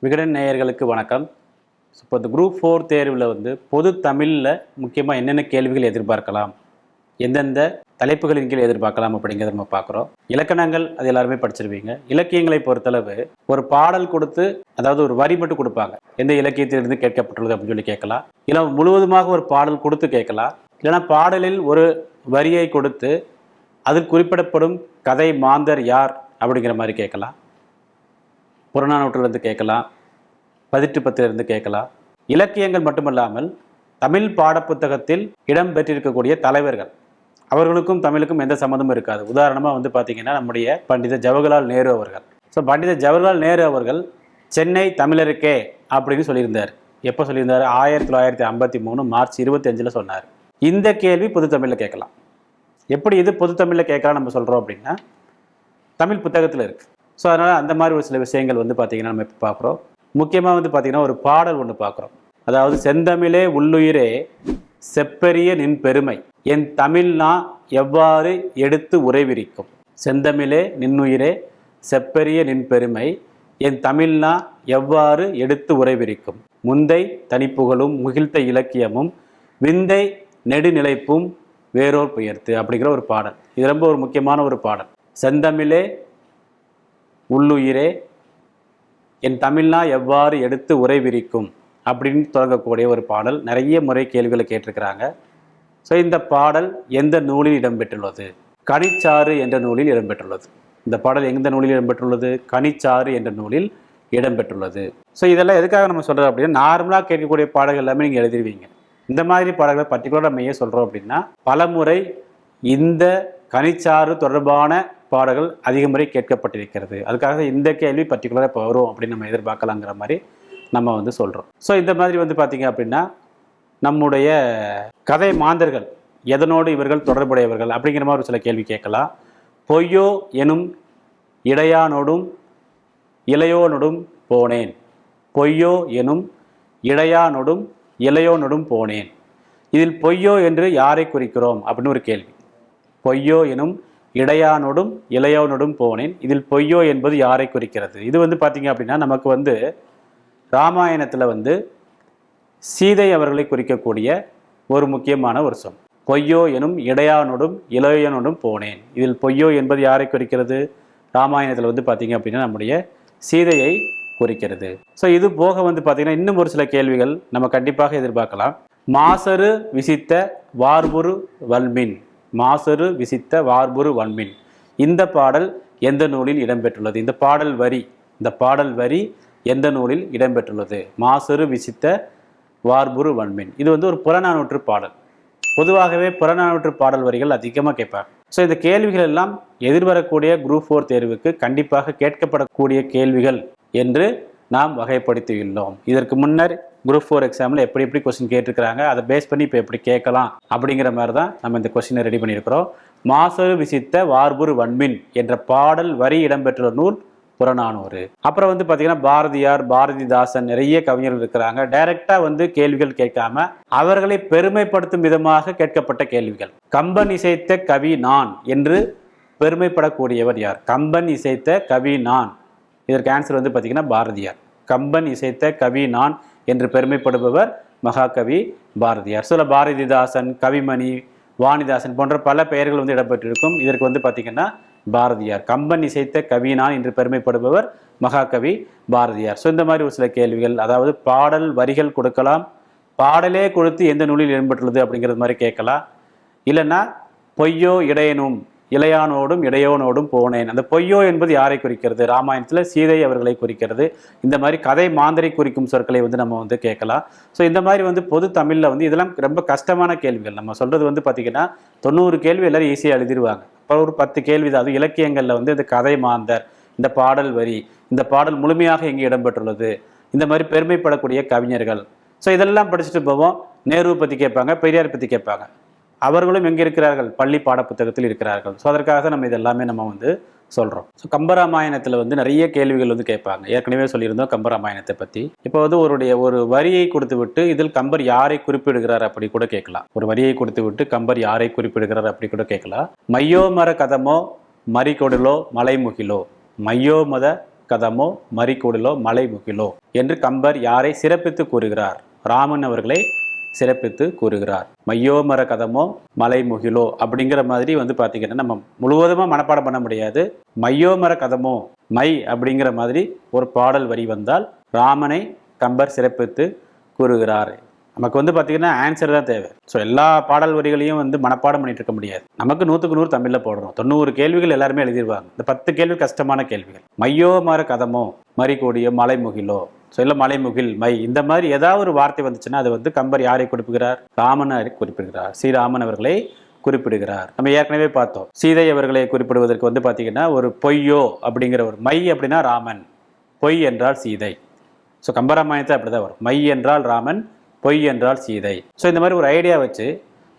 விகடன் நேயர்களுக்கு வணக்கம். இப்போ இந்த குரூப் 4 தேர்வில் பொது தமிழில் முக்கியமாக என்னென்ன கேள்விகள் எதிர்பார்க்கலாம், எந்தெந்த தலைப்புகளின் கீழ் எதிர்பார்க்கலாம் அப்படிங்கிறத நம்ம பார்க்குறோம். இலக்கணங்கள் அது எல்லாருமே படிச்சிருவீங்க. இலக்கியங்களை பொறுத்தளவு ஒரு பாடல் கொடுத்து, அதாவது ஒரு வரி மட்டும் கொடுப்பாங்க, எந்த இலக்கியத்திலிருந்து கேட்கப்பட்டுள்ளது அப்படின்னு சொல்லி கேட்கலாம். இல்லை முழுவதுமாக ஒரு பாடல் கொடுத்து கேட்கலாம். இல்லைனா பாடலில் ஒரு வரியை கொடுத்து அதில் குறிப்பிடப்படும் கதை மாந்தர் யார் அப்படிங்கிற மாதிரி கேட்கலாம். புறநானூற்றிலிருந்து கேட்கலாம், பதிற்று பத்திலிருந்து கேட்கலாம். இலக்கியங்கள் மட்டுமல்லாமல் தமிழ் பாடப்புத்தகத்தில் இடம் பெற்றிருக்கக்கூடிய தலைவர்கள், அவர்களுக்கும் தமிழுக்கும் எந்த சம்மந்தமும் இருக்காது. உதாரணமாக பார்த்தீங்கன்னா நம்முடைய பண்டித ஜவஹர்லால் நேரு அவர்கள். ஸோ பண்டித ஜவஹர்லால் நேரு அவர்கள் சென்னை தமிழருக்கே அப்படின்னு சொல்லியிருந்தார். எப்போ சொல்லியிருந்தார்? 1953 மார்ச் 25 சொன்னார். இந்த கேள்வி பொது தமிழில் கேட்கலாம். எப்படி இது பொது தமிழில் கேட்கலாம் நம்ம சொல்கிறோம் அப்படின்னா, தமிழ் புத்தகத்தில் இருக்குது. ஸோ அதனால் அந்த மாதிரி ஒரு சில விஷயங்கள் பார்த்திங்கன்னா நம்ம இப்போ பார்க்குறோம். முக்கியமாக பார்த்திங்கன்னா ஒரு பாடல் ஒன்று பார்க்குறோம். அதாவது செந்தமிழே உள்ளுயிரே செப்பரிய நின் பெருமை என் தமிழ்னா எவ்வாறு எடுத்து உரைவிரிக்கும். செந்தமிழே நின்னுயிரே செப்பரிய நின் பெருமை என் தமிழ்னா எவ்வாறு எடுத்து உரைவிரிக்கும். முந்தை தனிப்புகளும் முகிழ்த்த இலக்கியமும் விந்தை நெடுநிலைப்பும் வேறோர் பெயர்த்து அப்படிங்கிற ஒரு பாடல். இது ரொம்ப ஒரு முக்கியமான ஒரு பாடல். செந்தமிழே உள்ளுயிரே என் தமிழ்னா எவ்வாறு எடுத்து உரைவிரிக்கும் அப்படின்னு தொடங்கக்கூடிய ஒரு பாடல். நிறைய முறை கேள்விகளை கேட்டிருக்கிறாங்க. ஸோ இந்த பாடல் எந்த நூலில் இடம்பெற்றுள்ளது? கனிச்சாறு என்ற நூலில் இடம்பெற்றுள்ளது. இந்த பாடல் எந்த நூலில் இடம்பெற்றுள்ளது? கனிச்சாறு என்ற நூலில் இடம்பெற்றுள்ளது. ஸோ இதெல்லாம் எதுக்காக நம்ம சொல்கிறோம் அப்படின்னா, நார்மலாக கேட்கக்கூடிய பாடல்கள் எல்லாமே நீங்கள் எழுதிருவீங்க. இந்த மாதிரி பாடல்களை பர்டிகுலராக நம்ம ஏன் சொல்கிறோம் அப்படின்னா, பலமுறை இந்த கனிச்சாறு தொடர்பான பாடல்கள் அதிக முறை கேட்கப்பட்டிருக்கிறது. அதுக்காக இந்த கேள்வி பர்டிகுலராக இப்போ வரும் அப்படின்னு நம்ம எதிர்பார்க்கலாங்கிற மாதிரி நம்ம சொல்கிறோம். ஸோ இந்த மாதிரி பார்த்தீங்க அப்படின்னா, நம்முடைய கதை மாந்தர்கள் எதனோடு இவர்கள் தொடர்புடையவர்கள் அப்படிங்கிற மாதிரி ஒரு சில கேள்வி கேட்கலாம். பொய்யோ எனும் இடையானோடும் இளையோனோடும் போனேன். பொய்யோ எனும் இடையானோடும் இளையோனோடும் போனேன். இதில் பொய்யோ என்று யாரை குறிக்கிறோம் அப்படின்னு ஒரு கேள்வி. பொய்யோ எனும் இடையானோடும் இளையோனோடும் போனேன். இதில் பொய்யோ என்பது யாரை குறிக்கிறது? இது பார்த்தீங்க அப்படின்னா, நமக்கு ராமாயணத்தில் சீதை அவர்களை குறிக்கக்கூடிய ஒரு முக்கியமான ஒரு சொல். பொய்யோ எனும் இடையானோடும் இளையோனோடும் போனேன். இதில் பொய்யோ என்பது யாரை குறிக்கிறது? ராமாயணத்தில் பார்த்தீங்க அப்படின்னா நம்முடைய சீதையை குறிக்கிறது. ஸோ இது போக பார்த்தீங்கன்னா இன்னும் ஒரு சில கேள்விகள் நம்ம கண்டிப்பாக எதிர்பார்க்கலாம். மாசரு விசித்த வார்புரு வல்மின். மாசரு விசித்த வார்புரு வன்மின். இந்த பாடல் எந்த நூலில் இடம்பெற்றுள்ளது? இந்த பாடல் வரி எந்த நூலில் இடம்பெற்றுள்ளது? மாசரு விசித்த வார்புரு வன்மின். இது ஒரு புறநானூற்று பாடல். பொதுவாகவே புறநானூற்று பாடல் வரிகள் அதிகமாக கேட்பாங்க. ஸோ இந்த கேள்விகள் எல்லாம் எதிர்வரக்கூடிய குரூப் 4 தேர்வுக்கு கண்டிப்பாக கேட்கப்படக்கூடிய கேள்விகள் என்று நாம் வகைப்படுத்தியுள்ளோம். இதற்கு முன்னர் குரூப் 4 எக்ஸாமில் எப்படி கொஸ்டின் கேட்டிருக்கிறாங்க, அதை பேஸ் பண்ணி இப்போ எப்படி கேட்கலாம் அப்படிங்கிற மாதிரி தான் நம்ம இந்த கொஸ்டினை ரெடி பண்ணியிருக்கிறோம். மாசரு விசித்த வார்புரு வன்மின் என்ற பாடல் வரி இடம்பெற்ற நூல் புறநானூறு. அப்புறம் பார்த்தீங்கன்னா பாரதியார், பாரதிதாசன், நிறைய கவிஞர்கள் இருக்கிறாங்க. டைரக்டாக கேள்விகள் கேட்காம அவர்களை பெருமைப்படுத்தும் விதமாக கேட்கப்பட்ட கேள்விகள். கம்பன் இசைத்த கவி நான் என்று பெருமைப்படக்கூடியவர் யார்? கம்பன் இசைத்த கவி நான். இதற்கு ஆன்சர் பார்த்தீங்கன்னா பாரதியார். கம்பன் இசைத்த கவி நான் என்று பெருமைப்படுபவர் மகாகவி பாரதியார். சில பாரதிதாசன், கவிமணி, வாணிதாசன் போன்ற பல பெயர்கள் இடம்பெற்றிருக்கும். இதற்கு பார்த்தீங்கன்னா பாரதியார். கம்பன் இசைத்த கவி நான் என்று பெருமைப்படுபவர் மகாகவி பாரதியார். ஸோ இந்த மாதிரி ஒரு சில கேள்விகள், அதாவது பாடல் வரிகள் கொடுக்கலாம், பாடலே கொடுத்து எந்த நூலில் இடம்பெற்றுள்ளது அப்படிங்கிறது மாதிரி கேட்கலாம். இல்லைன்னா பொய்யோ இடையனும் இளையானோடும் இடையோனோடும் போனேன். அந்த பொய்யோ என்பது யாரை குறிக்கிறது? ராமாயணத்தில் சீதை அவர்களை குறிக்கிறது. இந்த மாதிரி கதை மாந்தரை குறிக்கும் சொற்களை நம்ம கேட்கலாம். ஸோ இந்த மாதிரி பொது தமிழில் இதெல்லாம் ரொம்ப கஷ்டமான கேள்விகள். நம்ம சொல்கிறது பார்த்தீங்கன்னா 90 கேள்வி எல்லாரும் ஈஸியாக எழுதிடுவாங்க. இப்போ ஒரு 10 கேள்வி தான். அது இலக்கியங்களில் இந்த கதை மாந்தர், இந்த பாடல் வரி, இந்த பாடல் முழுமையாக எங்கே இடம்பெற்றுள்ளது, இந்த மாதிரி பெருமைப்படக்கூடிய கவிஞர்கள். ஸோ இதெல்லாம் படிச்சுட்டு போவோம். நேரு பற்றி கேட்பாங்க, பெரியார் பற்றி கேட்பாங்க. அவர்களும் எங்கே இருக்கிறார்கள்? பள்ளி பாடப்புத்தகத்தில் இருக்கிறார்கள். ஸோ அதற்காக நம்ம இதெல்லாமே நம்ம சொல்கிறோம். ஸோ கம்பராமாயணத்தில் நிறைய கேள்விகள் கேட்பாங்க. ஏற்கனவே சொல்லியிருந்தோம் கம்பராமாயணத்தை பற்றி. இப்போ ஒரு வரியை கொடுத்து விட்டு இதில் கம்பர் யாரை குறிப்பிடுகிறார் அப்படி கூட கேட்கலாம். ஒரு வரியை கொடுத்து விட்டு கம்பர் யாரை குறிப்பிடுகிறார் அப்படி கூட கேட்கலாம். மையோ மர கதமோ மறிகொடலோ மலைமுகிலோ. மையோ மத கதமோ மறிக்குடலோ மலை முகிலோ என்று கம்பர் யாரை சிறப்பித்து கூறுகிறார்? ராமன் அவர்களை சிறப்பித்து கூறுகிறார். மையோமர கதமோ மலை முகிலோ அப்படிங்கிற மாதிரி பார்த்தீங்கன்னா நம்ம முழுவதுமாக மனப்பாடம் பண்ண முடியாது. மையோமர கதமோ மை அப்படிங்கிற மாதிரி ஒரு பாடல் வரி வந்தால் ராமனை கம்பர் சிறப்பித்து கூறுகிறார். நமக்கு பார்த்தீங்கன்னா ஆன்சர் தான் தேவை. ஸோ எல்லா பாடல் வரிகளையும் மனப்பாடம் பண்ணிட்டு இருக்க முடியாது. நமக்கு 100க்கு 100 தமிழில் போடுறோம். 90 கேள்விகள் எல்லாருமே எழுதிடுவாங்க. இந்த 10 கேள்வி கஷ்டமான கேள்விகள். மையோ மர கதமோ மறிகோடியோ மலை முகிலோ, ஸோ இல்லை மலை முகில் மை, இந்த மாதிரி ஏதாவது ஒரு வார்த்தை வந்துச்சுன்னா அது கம்பர் யாரை குறிப்பிடுகிறார்? ராமனை குறிப்பிடுகிறார். ஸ்ரீராமன் அவர்களை குறிப்பிடுகிறார். நம்ம ஏற்கனவே பார்த்தோம். சீதை அவர்களை குறிப்பிடுவதற்கு பார்த்தீங்கன்னா ஒரு பொய்யோ அப்படிங்கிற ஒரு மை அப்படின்னா ராமன், பொய் என்றால் சீதை. ஸோ கம்பராமாயணத்தை அப்படிதான் வரும். மை என்றால் ராமன், பொய் என்றால் சீதை. ஸோ இந்த மாதிரி ஒரு ஐடியா வச்சு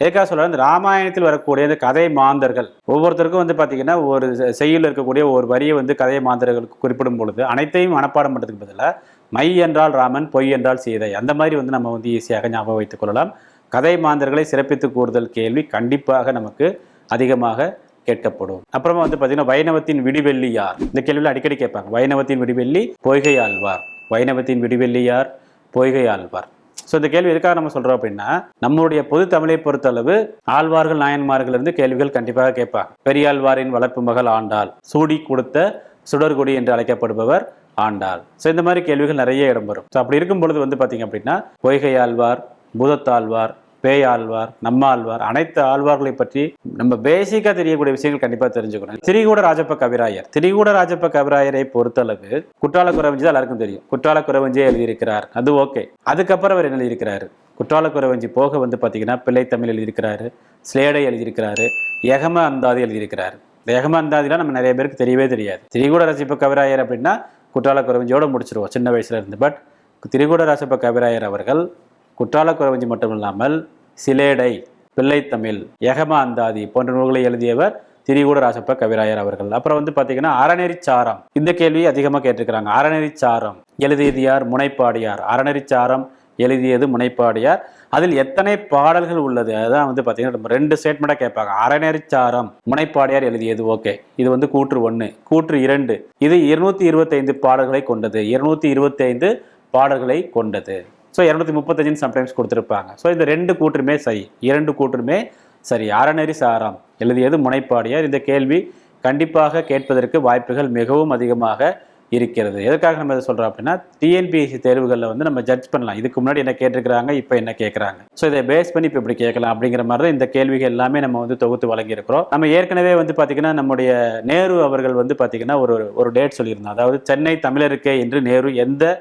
ஏற்காக சொல்ல இந்த ராமாயணத்தில் வரக்கூடிய இந்த கதை மாந்தர்கள் ஒவ்வொருத்தருக்கும் பார்த்தீங்கன்னா ஒரு செய்யுள் இருக்கக்கூடிய ஒரு வரியை கதை மாந்தர்களுக்கு குறிப்பிடும் பொழுது அனைத்தையும் மனப்பாடம் பண்ணுறதுக்கு பதிலாக மை என்றால் ராமன், பொய் என்றால் சீதை, அந்த மாதிரி நம்ம ஈஸியாக ஞாபகம் வைத்துக் கொள்ளலாம். கதை மாந்தர்களை சிறப்பித்து கூறுதல் கேள்வி கண்டிப்பாக நமக்கு அதிகமாக கேட்கப்படும். அப்புறமா பார்த்தீங்கன்னா வைணவத்தின் விடிவெள்ளி யார்? இந்த கேள்வியில் அடிக்கடி கேட்பாங்க. வைணவத்தின் விடிவெள்ளி பொய்கை ஆழ்வார். வைணவத்தின் விடிவெள்ளி யார்? பொய்கை ஆழ்வார். ஸோ இந்த கேள்வி எதுக்காக நம்ம சொல்கிறோம் அப்படின்னா, நம்மளுடைய பொது தமிழை பொறுத்தளவு ஆழ்வார்கள் நாயன்மார்கள் இருந்து கேள்விகள் கண்டிப்பாக கேட்பாங்க. பெரியாழ்வாரின் வளர்ப்பு மகள் ஆண்டாள், சூடி கொடுத்த சுடர்கொடி என்று அழைக்கப்படுபவர் ஆண்டாள். ஸோ இந்த மாதிரி கேள்விகள் நிறைய இடம்பெறும். ஸோ அப்படி இருக்கும் பொழுது பார்த்தீங்க அப்படின்னா பொய்கை ஆழ்வார், பூதத்தாழ்வார், பேயாழ்வார், நம்மாழ்வார், அனைத்து ஆழ்வார்களை பற்றி நம்ம பேசிக்கா தெரியக்கூடிய விஷயங்கள் கண்டிப்பா தெரிஞ்சுக்கணும். திரிகூட ராஜப்ப கவிராயர். திரிகூட ராஜப்ப கவிராயரை பொறுத்தளவு குற்றால குறவஞ்சி தான் எல்லாருக்கும் தெரியும். குற்றால குறவஞ்சியை எழுதியிருக்கிறார், அது ஓகே. அதுக்கப்புறம் அவர் என்ன எழுதியிருக்கிறாரு? குற்றால குறவஞ்சி போக பார்த்தீங்கன்னா பிள்ளை தமிழ் எழுதியிருக்கிறாரு, ஸ்லேடை எழுதியிருக்கிறாரு, யகம அந்தாதி எழுதியிருக்கிறாரு. இந்த யகம அந்தாதிலாம் நம்ம நிறைய பேருக்கு தெரியவே தெரியாது. திரிகூட ராஜப்ப கவிராயர் அப்படின்னா குற்றால குறவஞ்சியோட முடிச்சிருவோம் சின்ன வயசுல இருந்து. பட் திரிகூட ராஜப்ப கவிராயர் அவர்கள் குற்றால குறவஞ்சி மட்டும் இல்லாமல் சிலேடை, பிள்ளைத்தமிழ், யகம அந்தாதி போன்ற நூல்களை எழுதியவர் திரிகூட ராஜப்ப கவிராயர் அவர்கள். அப்புறம் பார்த்தீங்கன்னா அறநெறிச்சாரம். இந்த கேள்வியை அதிகமாக கேட்டிருக்கிறாங்க. அறநெறிச்சாரம் எழுதியது யார்? முனைப்பாடியார். அறநெறிச்சாரம் எழுதியது முனைப்பாடியார். அதில் எத்தனை பாடல்கள் உள்ளது? அதான் பார்த்தீங்கன்னா 2 ஸ்டேட்மெண்ட்டாக கேட்பாங்க. அறநெறிச்சாரம் முனைப்பாடியார் எழுதியது, ஓகே. இது கூற்று 1. கூற்று 2, இது 225 பாடல்களை கொண்டது. 225 பாடல்களை கொண்டது. ஸோ 235 சம்டைம்ஸ் கொடுத்துருப்பாங்க. ஸோ இந்த 2 கூற்றுமே சரி, 2 கூற்றுமே சரி. அறநெறி சாரம் எழுதியது முனைப்பாடியார். இந்த கேள்வி கண்டிப்பாக கேட்பதற்கு வாய்ப்புகள் மிகவும் அதிகமாக இருக்கிறது. எதற்காக நம்ம இதை சொல்கிறோம் அப்படின்னா, டிஎன்பிஎஸ்சி தேர்வுகளில் நம்ம ஜட்ஜ் பண்ணலாம். இதுக்கு முன்னாடி என்ன கேட்டிருக்கிறாங்க, இப்போ என்ன கேட்குறாங்க, ஸோ இதை பேஸ் பண்ணி இப்போ இப்படி கேட்கலாம் அப்படிங்கிற மாதிரி தான் இந்த கேள்விகள் எல்லாமே நம்ம தொகுத்து வழங்கியிருக்கிறோம். நம்ம ஏற்கனவே பார்த்தீங்கன்னா நம்முடைய நேரு அவர்கள் பார்த்தீங்கன்னா ஒரு டேட் சொல்லியிருந்தோம். அதாவது சென்னை தமிழருக்கே என்று நேரு எந்த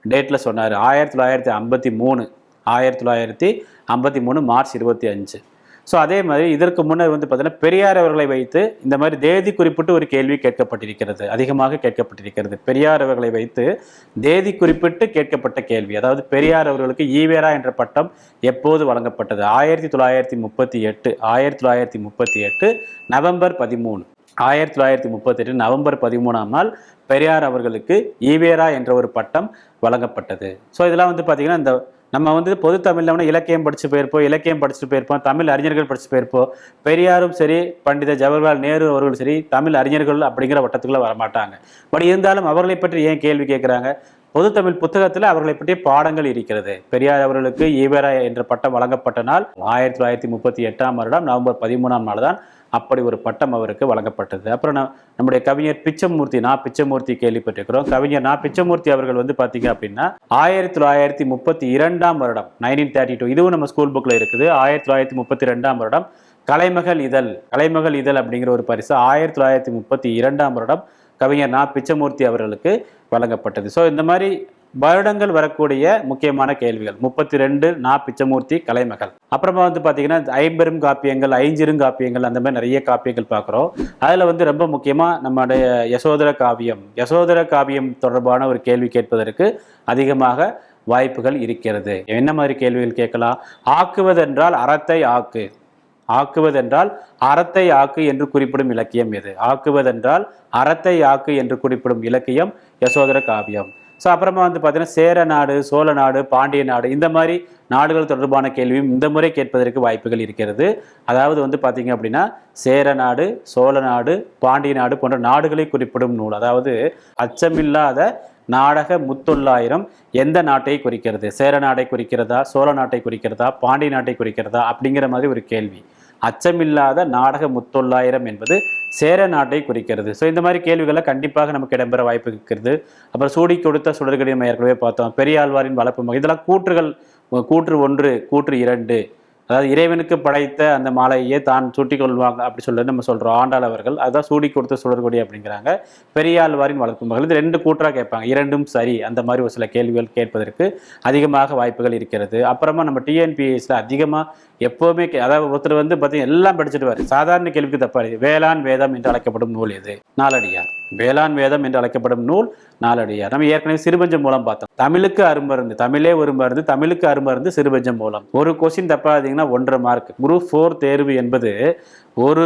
டேட்டில் சொன்னார்? 1953. 1953 மார்ச் 25. ஸோ அதே மாதிரி இதற்கு முன்னர் பார்த்தீங்கன்னா பெரியார் அவர்களை வைத்து இந்த மாதிரி தேதி குறிப்பிட்டு ஒரு கேள்வி கேட்கப்பட்டிருக்கிறது, அதிகமாக கேட்கப்பட்டிருக்கிறது. பெரியார் அவர்களை வைத்து தேதி குறிப்பிட்டு கேட்கப்பட்ட கேள்வி. அதாவது பெரியார் அவர்களுக்கு ஈவேரா என்ற பட்டம் எப்போது வழங்கப்பட்டது? 1938. 1938 நவம்பர் 13. 1938 நவம்பர் 13ஆம் நாள் பெரியார் அவர்களுக்கு ஈவேரா என்ற ஒரு பட்டம் வழங்கப்பட்டது. ஸோ இதெல்லாம் பார்த்தீங்கன்னா இந்த நம்ம பொது தமிழ்ல இலக்கியம் படிச்சு போயிருப்போம், இலக்கியம் படிச்சுட்டு போயிருப்போம், தமிழ் அறிஞர்கள் படிச்சு போயிருப்போம். பெரியாரும் சரி, பண்டித ஜவஹர்லால் நேரு அவர்களும் சரி, தமிழ் அறிஞர்கள் அப்படிங்கிற வட்டத்துக்குள்ள வரமாட்டாங்க. பட் இருந்தாலும் அவர்களை பற்றி ஏன் கேள்வி கேட்குறாங்க? பொது தமிழ் புத்தகத்தில் அவர்களை பற்றிய பாடங்கள் இருக்கிறது. பெரியார் அவர்களுக்கு ஈவேரா என்ற பட்டம் வழங்கப்பட்ட நாள் 1938ஆம் வருடம் நவம்பர் 13ஆம் நாள் தான் அப்படி ஒரு பட்டம் அவருக்கு வழங்கப்பட்டது. அப்புறம் நம்முடைய கவிஞர் பிச்சமூர்த்தி, பிச்சமூர்த்தி கேள்விப்பட்டிருக்கிறோம். கவிஞர் பிச்சமூர்த்தி அவர்கள் பார்த்தீங்க அப்படின்னா 1932ஆம் வருடம் 1932, இதுவும் நம்ம ஸ்கூல் புக்கில் இருக்குது. 1932ஆம் வருடம் கலைமகள் இதழ் அப்படிங்கிற ஒரு பரிசு 1932ஆம் வருடம் கவிஞர் பிச்சமூர்த்தி அவர்களுக்கு வழங்கப்பட்டது. ஸோ இந்த மாதிரி வருடங்கள் வரக்கூடிய முக்கியமான கேள்விகள் 32 பிச்சமூர்த்தி கலைமகள். அப்புறமா பார்த்தீங்கன்னா ஐம்பெரும் காப்பியங்கள், ஐஞ்சிறுங்காப்பியங்கள், அந்த மாதிரி நிறைய காப்பியங்கள் பார்க்குறோம். அதில் ரொம்ப முக்கியமாக நம்முடைய யசோதர காவியம் தொடர்பான ஒரு கேள்வி கேட்பதற்கு அதிகமாக வாய்ப்புகள் இருக்கிறது. என்ன மாதிரி கேள்விகள் கேட்கலாம்? ஆக்குவதென்றால் அறத்தை ஆக்கு, ஆக்குவதென்றால் அறத்தை ஆக்கு என்று குறிப்பிடும் இலக்கியம் எது? ஆக்குவதென்றால் அறத்தை ஆக்கு என்று குறிப்பிடும் இலக்கியம் யசோதர காவியம். ஸோ அப்புறமா வந்து பார்த்தீங்கன்னா சேர நாடு, சோழ நாடு, பாண்டிய நாடு, இந்த மாதிரி நாடுகள் தொடர்பான கேள்வியும் இந்த முறை கேட்பதற்கு வாய்ப்புகள் இருக்கிறது. அதாவது வந்து பார்த்தீங்க அப்படின்னா சேர நாடு, சோழ நாடு, பாண்டிய நாடு போன்ற நாடுகளை குறிப்பிடும் நூல். அதாவது அச்சமில்லாத நாடக முத்தொள்ளாயிரம் எந்த நாட்டை குறிக்கிறது? சேர நாட்டை குறிக்கிறதா, சோழ நாட்டை குறிக்கிறதா, பாண்டிய நாட்டை குறிக்கிறதா அப்படிங்கிற மாதிரி ஒரு கேள்வி. அச்சமில்லாத நாடக முத்தொள்ளாயிரம் என்பது சேர நாட்டை குறிக்கிறது. ஸோ இந்த மாதிரி கேள்விகளை கண்டிப்பாக நமக்கு இடம்பெற வாய்ப்பு இருக்கிறது. அப்புறம் சூடி கொடுத்த சுடர்கடி நம்ம ஏற்கனவே பார்த்தோம். பெரியாழ்வாரின் வளர்ப்பு மகன், இதெல்லாம் கூற்றுகள். கூற்று 1, கூற்று 2, அதாவது இறைவனுக்கு படைத்த அந்த மாலையே தான் சூட்டிக் கொள்வாங்க அப்படி சொல்லி நம்ம சொல்கிறோம். ஆண்டாள் அவர்கள் அதுதான் சூடி கொடுத்த சுடர்கொடி அப்படிங்கிறாங்க. பெரியாழ்வாரின் வளர்ப்பு மகள், இது 2 கூற்றாக கேட்பாங்க. 2ம் சரி, அந்த மாதிரி ஒரு சில கேள்விகள் கேட்பதற்கு அதிகமாக வாய்ப்புகள் இருக்கிறது. அப்புறமா நம்ம டிஎன்பிஎஸ்ல அதிகமாக எப்போவுமே அதாவது ஒருத்தர் வந்து பார்த்தீங்கன்னா எல்லாம் படிச்சுட்டு சாதாரண கேள்விக்கு தப்பாரு. வேளாண் வேதம் என்று அழைக்கப்படும் நூல் எது? நாலடியார். வேளாண் வேதம் என்று அழைக்கப்படும் நூல் நாலடியார். நம்ம ஏற்கனவே சிறுபஞ்சம் மூலம் பார்த்தோம். தமிழுக்கு அருமருந்து, தமிழே ஒரு மருந்து, தமிழுக்கு அருமருந்து சிறுபஞ்சம் மூலம். ஒரு கொஸ்டின் தப்பாதீங்கன்னா 1.5 மார்க். குரூப் 4 தேர்வு என்பது ஒரு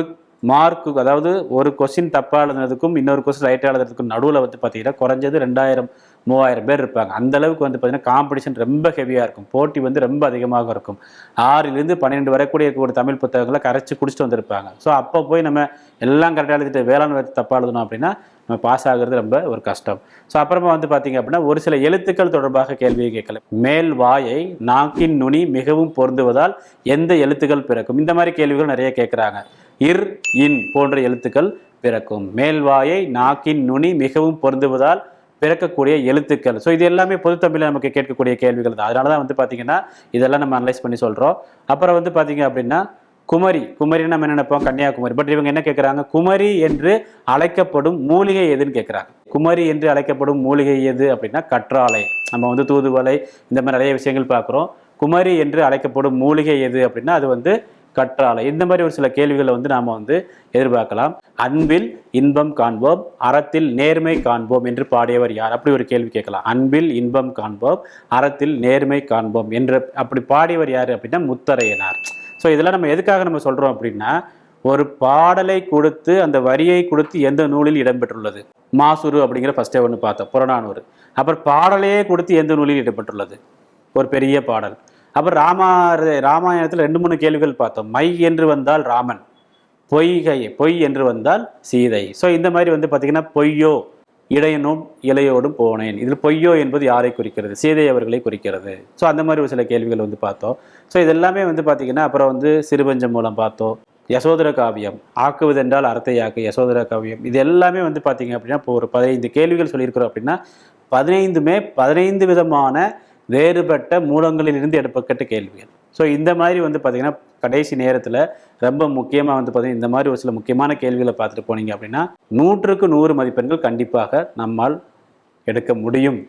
மார்க்கு, அதாவது ஒரு கொஸ்டின் தப்பா எழுதுனதுக்கும் இன்னொரு கொஸ்டின் ரைட்டாக எழுதுறதுக்கும் நடுவில் வந்து பார்த்தீங்கன்னா குறைஞ்சது 2000 3000 பேர் இருப்பாங்க. அந்த அளவுக்கு வந்து பார்த்தீங்கன்னா காம்படிஷன் ரொம்ப ஹெவியாக இருக்கும். போட்டி வந்து ரொம்ப அதிகமாக இருக்கும். 6லேருந்து 12 வரைக்கூடிய இருக்கக்கூடிய தமிழ் புத்தகங்களை கரைச்சி குடிச்சிட்டு வந்திருப்பாங்க. ஸோ அப்போ போய் நம்ம எல்லாம் கரெக்டாக எழுதிட்டு வேளாண் தப்பாக எழுதணும் அப்படின்னா நம்ம பாஸ் ஆகிறது ரொம்ப ஒரு கஷ்டம். ஸோ அப்புறமா வந்து பார்த்தீங்க அப்படின்னா ஒரு சில எழுத்துக்கள் தொடர்பாக கேள்வியை கேட்கல. மேல் வாயை நாக்கின் நுனி மிகவும் பொருந்துவதால் எந்த எழுத்துக்கள் பிறக்கும்? இந்த மாதிரி கேள்விகள் நிறைய கேட்குறாங்க. இர், இன் போன்ற எழுத்துக்கள் பிறக்கும். மேல்வாயை நாக்கின் நுனி மிகவும் பொருந்துவதால் பிறக்கக்கூடிய எழுத்துக்கள். ஸோ இது எல்லாமே பொது தமிழில் நமக்கு கேட்கக்கூடிய கேள்விகள் தான். அதனால தான் வந்து பார்த்தீங்கன்னா இதெல்லாம் நம்ம அனலைஸ் பண்ணி சொல்கிறோம். அப்புறம் வந்து பார்த்தீங்க அப்படின்னா குமரி, குமரின்னு நம்ம என்ன நினைப்போம்? கன்னியாகுமரி. பட் இவங்க என்ன கேட்குறாங்க? குமரி என்று அழைக்கப்படும் மூலிகை எதுன்னு கேட்குறாங்க. குமரி என்று அழைக்கப்படும் மூலிகை எது அப்படின்னா கற்றாழை. நம்ம வந்து தூதுவளை இந்த மாதிரி நிறைய விஷயங்கள் பார்க்குறோம். குமரி என்று அழைக்கப்படும் மூலிகை எது அப்படின்னா அது வந்து கற்றாழை. இந்த மாதிரி ஒரு சில கேள்விகளை வந்து நாம் வந்து எதிர்பார்க்கலாம். அன்பில் இன்பம் காண்போம், அறத்தில் நேர்மை காண்போம் என்று பாடியவர் யார்? அப்படி ஒரு கேள்வி கேட்கலாம். அன்பில் இன்பம் காண்போம், அறத்தில் நேர்மை காண்போம் என்று அப்படி பாடியவர் யார் அப்படின்னா முத்தரையனார். ஸோ இதெல்லாம் நம்ம எதுக்காக நம்ம சொல்கிறோம் அப்படின்னா ஒரு பாடலை கொடுத்து அந்த வரியை கொடுத்து எந்த நூலில் இடம்பெற்றுள்ளது? மாசுரு அப்படிங்கிற ஃபர்ஸ்டே ஒன்று பார்த்தோம், புறநானூறு. அப்புறம் பாடலையே கொடுத்து எந்த நூலில் இடம்பெற்றுள்ளது? ஒரு பெரிய பாடல். அப்புறம் ராமாயணத்தில் 2-3 கேள்விகள் பார்த்தோம். மை என்று வந்தால் ராமன், பொய் என்று வந்தால் சீதை. ஸோ இந்த மாதிரி வந்து பார்த்தீங்கன்னா பொய்யோ இடையனும் இளையோடும் போனேன், இதில் பொய்யோ என்பது யாரை குறிக்கிறது? சீதை அவர்களை குறிக்கிறது. ஸோ அந்த மாதிரி ஒரு சில கேள்விகள் வந்து பார்த்தோம். ஸோ இதெல்லாமே வந்து பார்த்தீங்கன்னா அப்புறம் வந்து சிறுபஞ்சம் மூலம் பார்த்தோம். யசோதர காவியம், ஆக்குவதென்றால் அறத்தை ஆக்கு, யசோதர காவியம். இது எல்லாமே வந்து பார்த்தீங்க அப்படின்னா இப்போ ஒரு 15 கேள்விகள் சொல்லியிருக்கிறோம் அப்படின்னா 15மே 15 விதமான வேறுபட்ட மூலங்களிலிருந்து எடுப்பட்ட கேள்விகள். ஸோ இந்த மாதிரி வந்து பார்த்தீங்கன்னா கடைசி நேரத்தில் ரொம்ப முக்கியமாக வந்து பார்த்தீங்கன்னா இந்த மாதிரி ஒரு சில முக்கியமான கேள்விகளை பார்த்துட்டு போனீங்க அப்படின்னா 100க்கு 100 மதிப்பெண்கள் கண்டிப்பாக நம்மால் எடுக்க முடியும்.